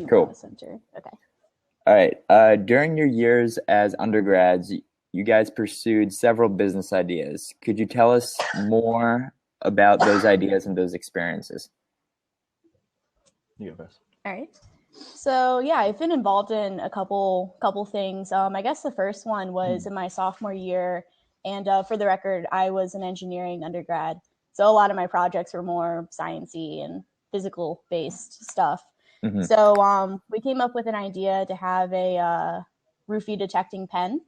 you Cool. want a center. Okay. All right. During your years as undergrads, you guys pursued several business ideas. Could you tell us more about those ideas and those experiences? You go first. All right. So yeah, I've been involved in a couple things. I guess the first one was in my sophomore year, and for the record, I was an engineering undergrad, so a lot of my projects were more sciencey and physical based stuff. Hmm. So we came up with an idea to have a roofie detecting pen.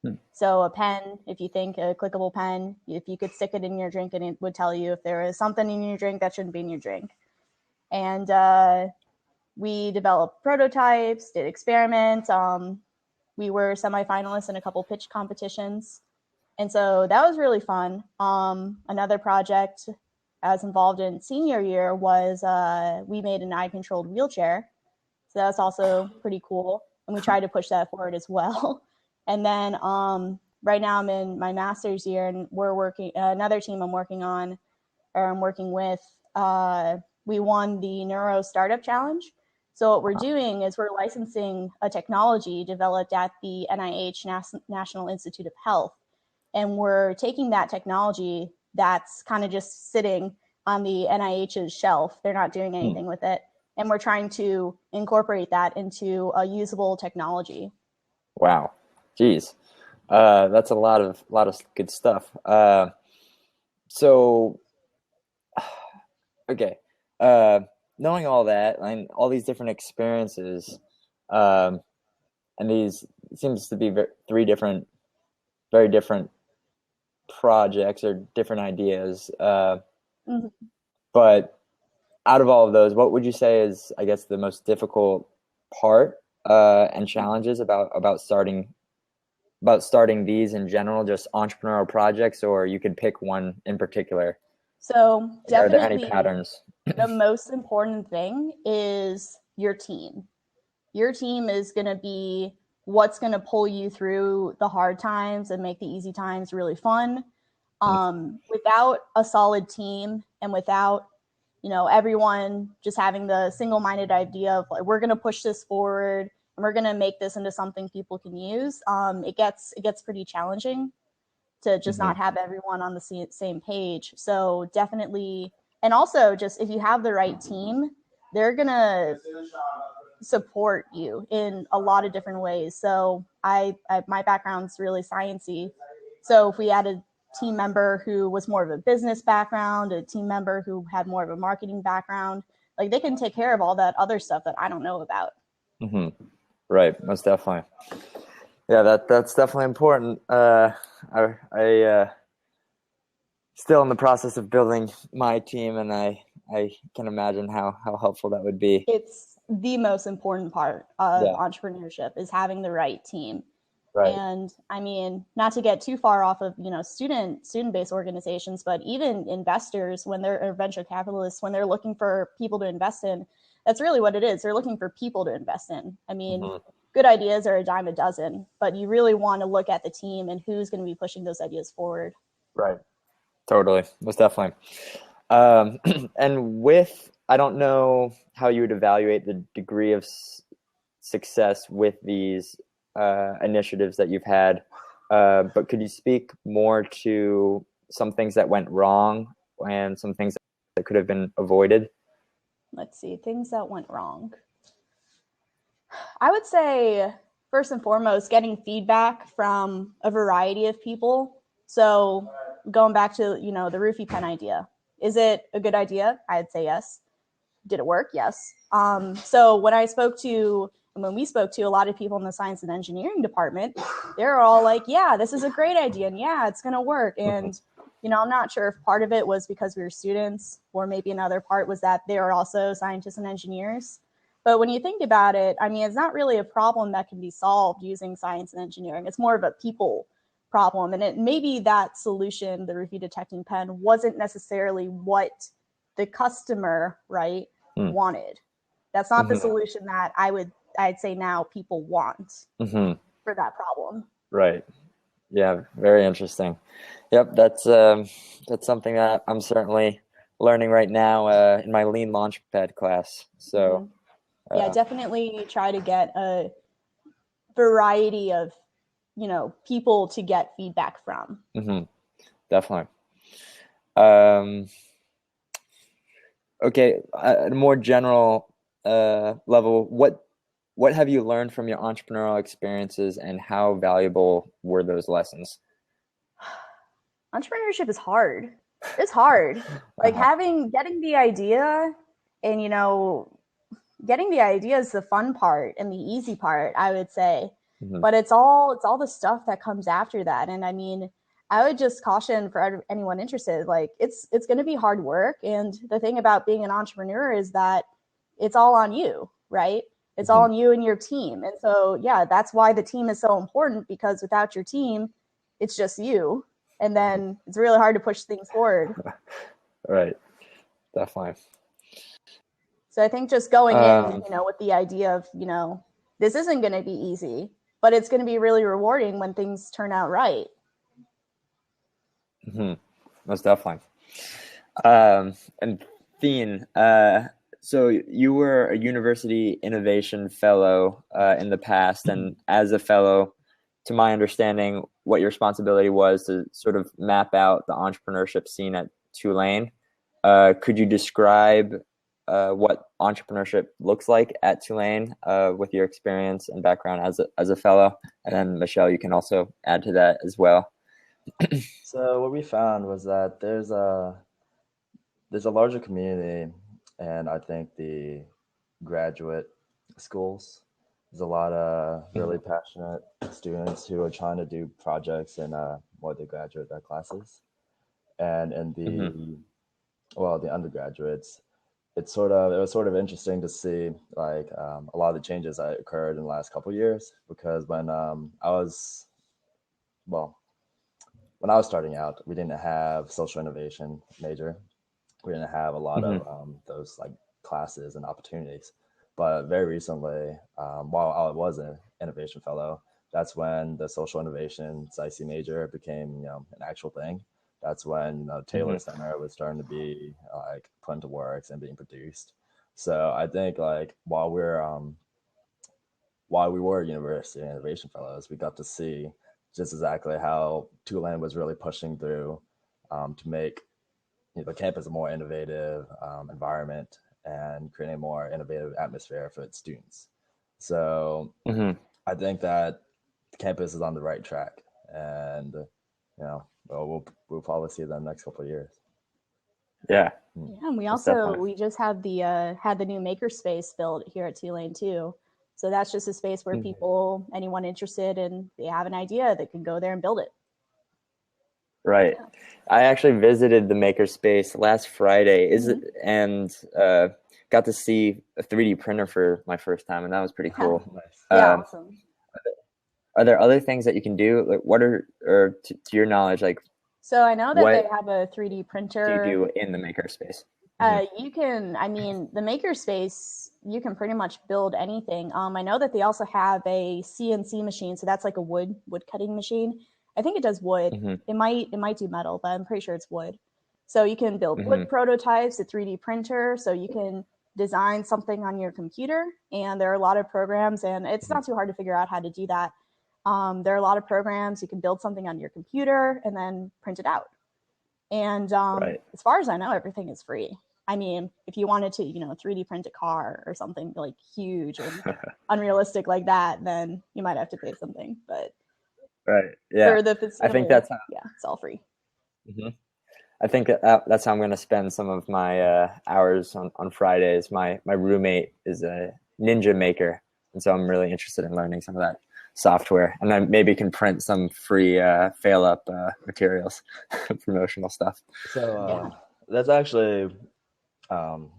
Hmm. So a pen, if you think a clickable pen, if you could stick it in your drink and it would tell you if there is something in your drink that shouldn't be in your drink. And we developed prototypes, did experiments. We were semifinalists in a couple pitch competitions. And so that was really fun. Another project I was involved in senior year was we made an eye-controlled wheelchair. So that's also pretty cool. And we tried to push that forward as well. And then right now I'm in my master's year, and we're working, another team I'm working on, or I'm working with, we won the Neuro Startup Challenge. So what we're doing is we're licensing a technology developed at the NIH, National Institute of Health. And we're taking that technology that's kind of just sitting on the NIH's shelf. They're not doing anything with it. And we're trying to incorporate that into a usable technology. Wow. Geez. That's a lot of good stuff. So, okay. Knowing all that and all these different experiences, and these seems to be three very different projects or different ideas. Mm-hmm. But out of all of those, what would you say is, I guess, the most difficult part and challenges about starting these in general, just entrepreneurial projects, or you could pick one in particular? So Are there any definitely patterns? the most important thing is your team. Your team is going to be what's going to pull you through the hard times and make the easy times really fun. Without a solid team and without, everyone just having the single-minded idea of like, we're going to push this forward and we're going to make this into something people can use, it gets pretty challenging to just not have everyone on the same page. So definitely, and also just if you have the right team, they're going to support you in a lot of different ways. So my background's really sciencey. So if we had a team member who was more of a business background, a team member who had more of a marketing background, like they can take care of all that other stuff that I don't know about. Mm-hmm. Right, most definitely. Yeah, that's definitely important. I still in the process of building my team, and I can imagine how helpful that would be. It's the most important part of entrepreneurship is having the right team. Right. And I mean, not to get too far off of, student-based organizations, but even investors, when they're venture capitalists, when they're looking for people to invest in, that's really what it is. They're looking for people to invest in. I mean, good ideas are a dime a dozen, but you really want to look at the team and who's going to be pushing those ideas forward. Right. Totally. Most definitely. And I don't know how you would evaluate the degree of success with these initiatives that you've had, but could you speak more to some things that went wrong and some things that could have been avoided? Let's see, things that went wrong. I would say, first and foremost, getting feedback from a variety of people. So going back to, the roofie pen idea. Is it a good idea? I'd say yes. Did it work? Yes. So when we spoke to a lot of people in the science and engineering department, they're all like, yeah, this is a great idea. And yeah, it's going to work. And, I'm not sure if part of it was because we were students, or maybe another part was that they are also scientists and engineers. But when you think about it, I mean, it's not really a problem that can be solved using science and engineering. It's more of a people problem. And maybe that solution, the roofie detecting pen, wasn't necessarily what the customer, right, wanted. That's not the solution that I'd say now people want for that problem. Right. Yeah. Very interesting. Yep. That's something that I'm certainly learning right now in my Lean Launchpad class. So Yeah, definitely try to get a variety of, people to get feedback from. Definitely. Um, okay, at a more general level, what have you learned from your entrepreneurial experiences, and how valuable were those lessons? Entrepreneurship is hard. It's hard. Like getting the idea and, getting the idea is the fun part and the easy part, I would say. Mhm. But it's all the stuff that comes after that. And I mean, I would just caution for anyone interested, like it's going to be hard work. And the thing about being an entrepreneur is that it's all on you, right? It's all Mhm. on you and your team. And so, yeah, that's why the team is so important, because without your team, it's just you. And then it's really hard to push things forward. Right, definitely. So I think just going in, Um, with the idea of, this isn't going to be easy, but it's going to be really rewarding when things turn out right. Most definitely. And Thien, so you were a university innovation fellow in the past, and as a fellow, to my understanding, what your responsibility was to sort of map out the entrepreneurship scene at Tulane. Could you describe what entrepreneurship looks like at Tulane with your experience and background as a fellow? And then Michelle, you can also add to that as well. So what we found was that there's a larger community, and I think the graduate schools, there's a lot of really passionate students who are trying to do projects in more the graduate classes, and in Mm-hmm. the undergraduates, it was sort of interesting to see like a lot of the changes that occurred in the last couple of years, because well when I was starting out, we didn't have social innovation major. We didn't have a lot Mm-hmm. of those like classes and opportunities. But very recently, while I was an innovation fellow, that's when the social innovation SIC major became an actual thing. That's when Mm-hmm. Taylor Center was starting to be like put into works and being produced. So I think like while we were university innovation fellows, we got to see just exactly how Tulane was really pushing through to make the campus a more innovative environment and creating a more innovative atmosphere for its students. So Mm-hmm. I think that the campus is on the right track, and we'll probably see them next couple of years. Yeah, Yeah, and most definitely. we just had the new makerspace built here at Tulane too. So that's just a space where Mhm. anyone interested and they have an idea, they can go there and build it. Right. Yeah. I actually visited the makerspace last Friday. Mhm. And got to see a 3D printer for my first time, and that was pretty Yeah. cool. Nice. Yeah, Um, awesome. are there other things that you can do? Like, what are, or to your knowledge, like, So I know that they what have a 3D do you printer. do in the makerspace? Hmm. I mean, the makerspace, you can pretty much build anything. I know that they also have a CNC machine, so that's like a wood cutting machine. I think it does wood. Hmm. It might do metal, but I'm pretty sure it's wood. So you can build Hmm. wood prototypes, a 3D printer, so you can design something on your computer. And there are a lot of programs, and it's not too hard to figure out how to do that. There are a lot of programs you can build something on your computer and then print it out. And Right. as far as I know, everything is free. I mean, if you wanted to, 3D print a car or something like huge and unrealistic like that, then you might have to pay something. But Right. Yeah. for the I think facility, that's how, yeah, it's all free. mhm. I think that's how I'm going to spend some of my hours on Fridays. My roommate is a ninja maker, and so I'm really interested in learning some of that software, and then maybe can print some free fail up materials, promotional stuff. So Yeah. that's actually um,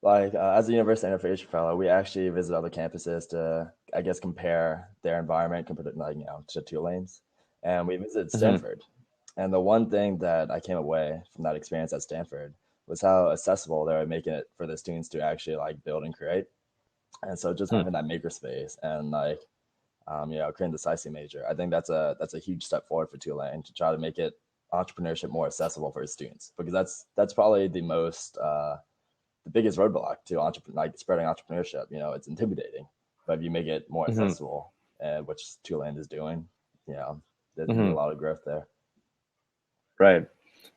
like as a university innovation fellow, we actually visit other campuses to, I guess, compare their environment compared to to Tulane's, and we visited Hmm. Stanford. And the one thing that I came away from that experience at Stanford was how accessible they were making it for the students to actually like build and create. And so just Hmm. having that makerspace and like creating the SIC major, I think that's a huge step forward for Tulane to try to make it entrepreneurship more accessible for its students, because that's probably the most the biggest roadblock to like spreading entrepreneurship. You know, it's intimidating, but if you make it more accessible, which Tulane is doing, you know, there's gonna be a lot of growth there. Right.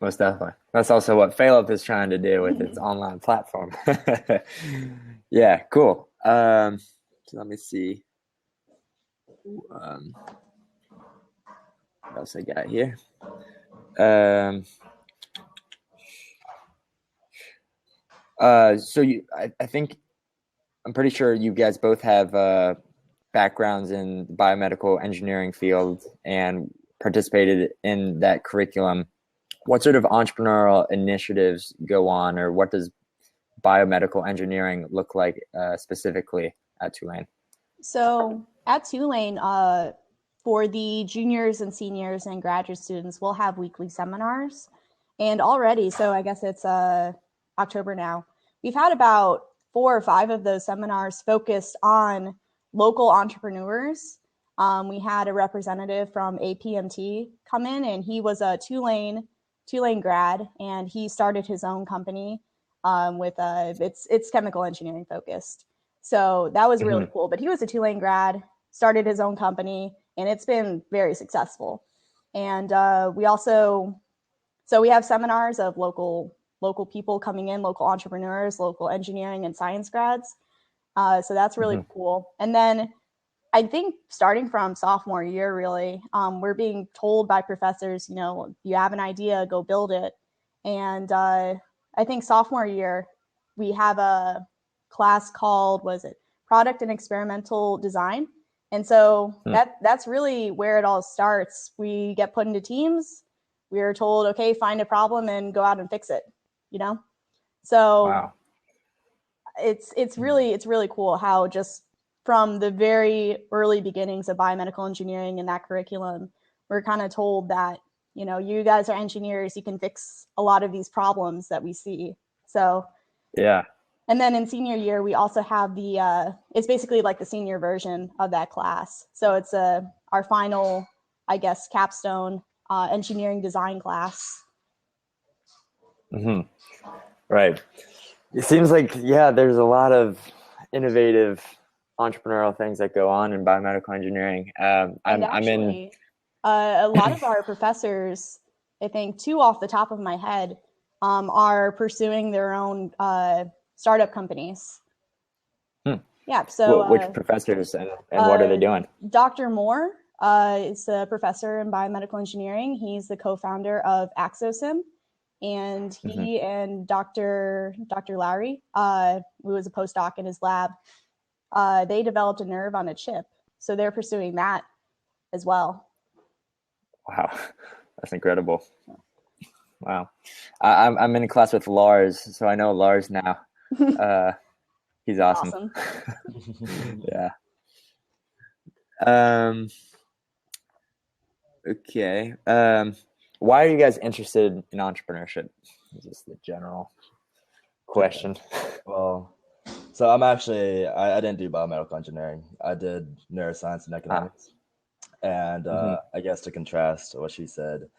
Most definitely. That's also what Philip is trying to do with its online platform. Yeah, cool. So let me see. What else I got here? So I think I'm pretty sure you guys both have backgrounds in the biomedical engineering field and participated in that curriculum. What sort of entrepreneurial initiatives go on, or what does biomedical engineering look like specifically at Tulane? So at Tulane, for the juniors and seniors and graduate students, we'll have weekly seminars. And already, so I guess it's October now, we've had about 4 or 5 of those seminars focused on local entrepreneurs. We had a representative from APMT come in, and he was a Tulane grad, and he started his own company with it's chemical engineering focused. So that was really cool. But he was a Tulane grad, started his own company, and it's been very successful. And we have seminars of local people coming in, local entrepreneurs, local engineering and science grads. So that's really cool. And then I think starting from sophomore year, really, we're being told by professors, you know, you have an idea, go build it. And I think sophomore year, we have a class called, Product and Experimental Design. And so that's really where it all starts. We get put into teams. We are told, okay, find a problem and go out and fix it, you know? So wow. It's really cool how just from the very early beginnings of biomedical engineering and that curriculum, we're kind of told that, you know, you guys are engineers, you can fix a lot of these problems that we see. So yeah. And then in senior year, we also have it's basically like the senior version of that class. So it's our final, I guess, capstone engineering design class. Right. It seems like, there's a lot of innovative entrepreneurial things that go on in biomedical engineering. I'm in a lot of our professors, I think 2 off the top of my head, are pursuing their own startup companies. Yeah. So which professors and what are they doing? Dr. Moore is a professor in biomedical engineering. He's the co-founder of Axosim. And he and Dr. Lowry, who was a postdoc in his lab, they developed a nerve on a chip. So they're pursuing that as well. Wow, that's incredible. Wow. I'm in a class with Lars, so I know Lars now. He's awesome. Yeah. Okay. Why are you guys interested in entrepreneurship? Is this the general question? Well, so I'm actually, I didn't do biomedical engineering. I did neuroscience and economics. And I guess to contrast what she said,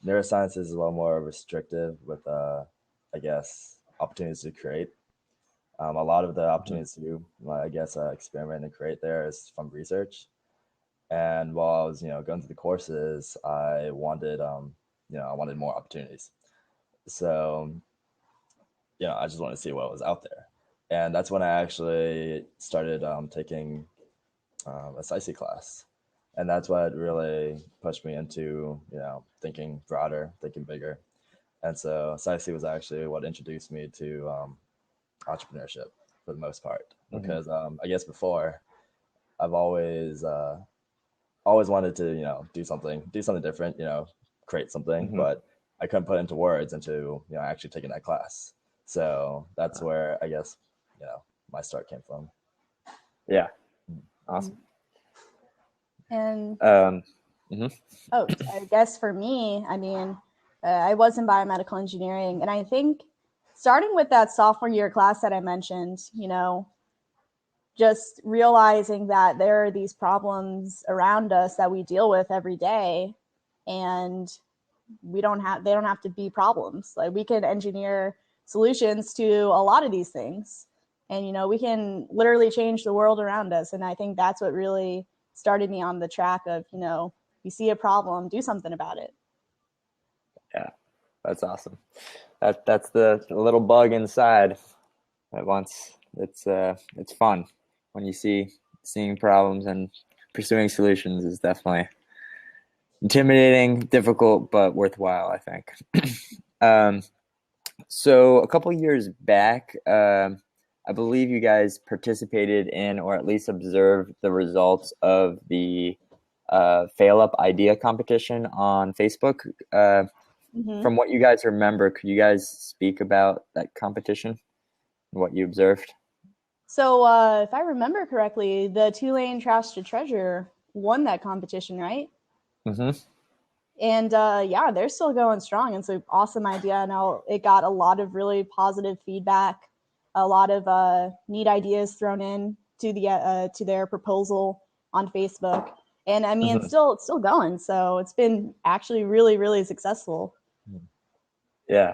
neuroscience is a lot more restrictive with, I guess, opportunities to create. A lot of the opportunities to, I guess, experiment and create there is from research. And while I was, going through the courses, I wanted, I wanted more opportunities. So, I just wanted to see what was out there. And that's when I actually started taking a SciC class. And that's what really pushed me into, thinking broader, thinking bigger. And so SciC was actually what introduced me to entrepreneurship for the most part. Because I guess before, I've always wanted to, do something different, create something, but I couldn't put it into words into, actually taking that class. So that's where I guess, my start came from. Yeah. Awesome. And I guess for me, I mean, I was in biomedical engineering, and I think starting with that sophomore year class that I mentioned, just realizing that there are these problems around us that we deal with every day, and they don't have to be problems. Like, we can engineer solutions to a lot of these things. And, you know, we can literally change the world around us. And I think that's what really started me on the track of, you know, you see a problem, do something about it. Yeah, that's awesome. That's the little bug inside that wants, it's fun when you seeing problems, and pursuing solutions is definitely intimidating, difficult, but worthwhile, I think. So a couple years back, I believe you guys participated in, or at least observed the results of the Fail Up Idea competition on Facebook. From what you guys remember, could you guys speak about that competition and what you observed? So if I remember correctly, the Tulane Trash to Treasure won that competition, right? Mm-hmm. And yeah, they're still going strong. It's an awesome idea. Now it got a lot of really positive feedback, a lot of neat ideas thrown in to their proposal on Facebook. And I mean, it's still going. So it's been actually really, really successful. Yeah,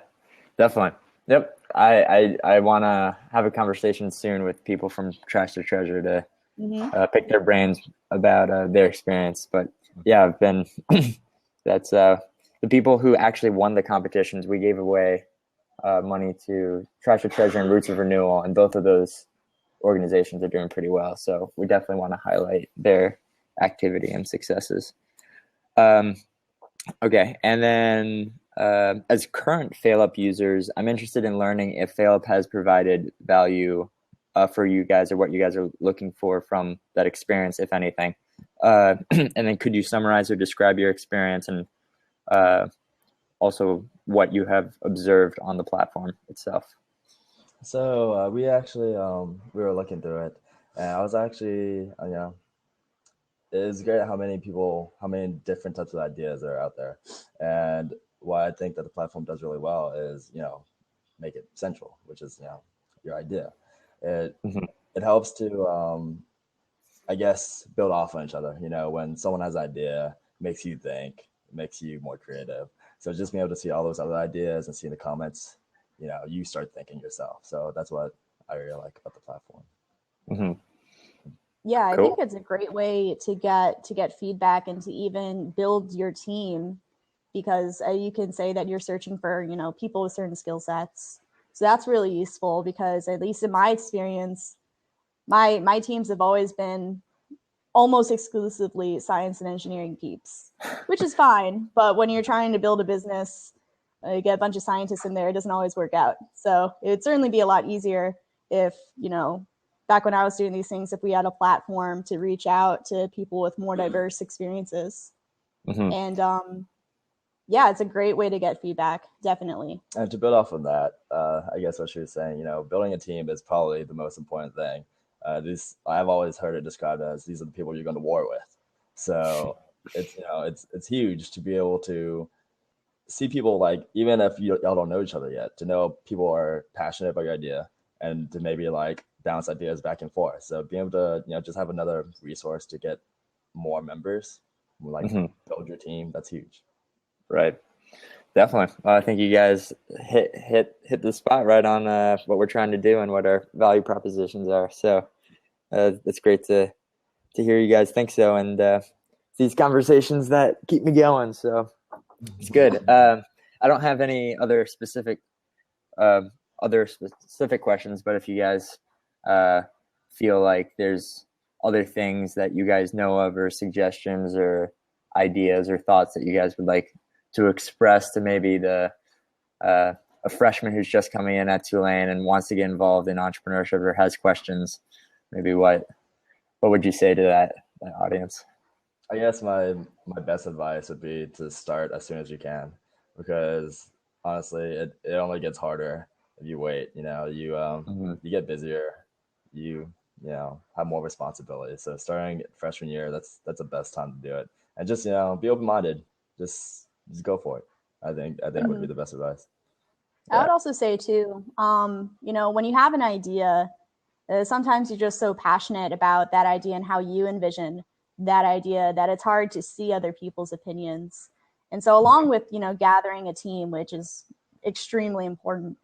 definitely. Yep. I want to have a conversation soon with people from Trash to Treasure to pick their brains about their experience. But yeah, I've been that's the people who actually won the competitions. We gave away money to Trash to Treasure and Roots of Renewal, and both of those organizations are doing pretty well. So we definitely want to highlight their activity and successes. Okay, and then as current FailUp users, I'm interested in learning if FailUp has provided value for you guys, or what you guys are looking for from that experience, if anything. And then could you summarize or describe your experience, and also what you have observed on the platform itself? So we actually we were looking through it, and I was actually it's great how many different types of ideas are out there. And what I think that the platform does really well is, make it central, which is, your idea. It helps to, I guess, build off on each other. When someone has an idea, it makes you think, it makes you more creative. So just being able to see all those other ideas and see the comments, you start thinking yourself. So that's what I really like about the platform. Mm-hmm. Yeah, I Cool. think it's a great way to get feedback and to even build your team, because you can say that you're searching for, people with certain skill sets. So that's really useful, because at least in my experience, my teams have always been almost exclusively science and engineering peeps, which is fine. But when you're trying to build a business, you get a bunch of scientists in there, it doesn't always work out. So it would certainly be a lot easier if, back when I was doing these things, if we had a platform to reach out to people with more diverse experiences. And yeah, it's a great way to get feedback, definitely. And to build off of that, I guess what she was saying, building a team is probably the most important thing. I've always heard it described as these are the people you're going to war with. So it's huge to be able to see people, like, even if y'all don't know each other yet, to know people are passionate about your idea, and to maybe like bounce ideas back and forth. So being able to just have another resource to get more members, like build your team, that's huge. Right. Definitely. Well, I think you guys hit the spot right on what we're trying to do and what our value propositions are. So it's great to hear you guys think so, and these conversations that keep me going. So it's good. I don't have any other specific questions, but if you guys feel like there's other things that you guys know of, or suggestions or ideas or thoughts that you guys would like to express to maybe a freshman who's just coming in at Tulane and wants to get involved in entrepreneurship, or has questions, maybe what would you say to that audience? I guess my best advice would be to start as soon as you can, because honestly, it only gets harder if you wait. You get busier, you have more responsibility. So starting freshman year, that's the best time to do it, and just be open-minded. Just go for it. I think would be the best advice. I would also say too, when you have an idea, sometimes you're just so passionate about that idea and how you envision that idea that it's hard to see other people's opinions. And so along with, gathering a team, which is extremely important,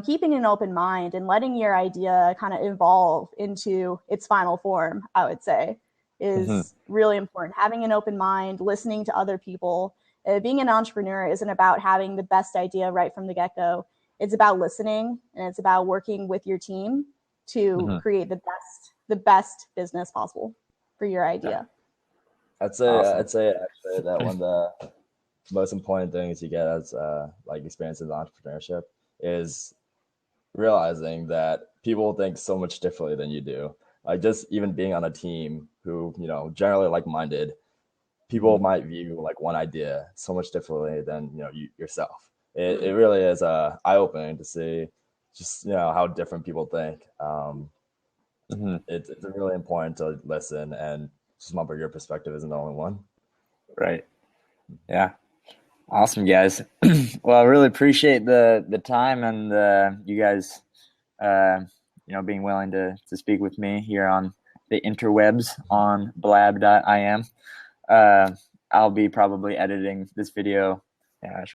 keeping an open mind and letting your idea kind of evolve into its final form, I would say, is really important. Having an open mind, listening to other people. Being an entrepreneur isn't about having the best idea right from the get-go. It's about listening, and it's about working with your team to create the best business possible for your idea. I'd say actually that one of the most important things you get as like experience in entrepreneurship is realizing that people think so much differently than you do. Like just even being on a team who, generally like-minded, people might view like one idea so much differently than, yourself. It really is eye-opening to see just, how different people think. It's really important to listen and just remember your perspective isn't the only one. Right. Yeah. Awesome, guys. Well, I really appreciate the time and you guys, being willing to speak with me here on the interwebs on blab.im. I'll be probably editing this video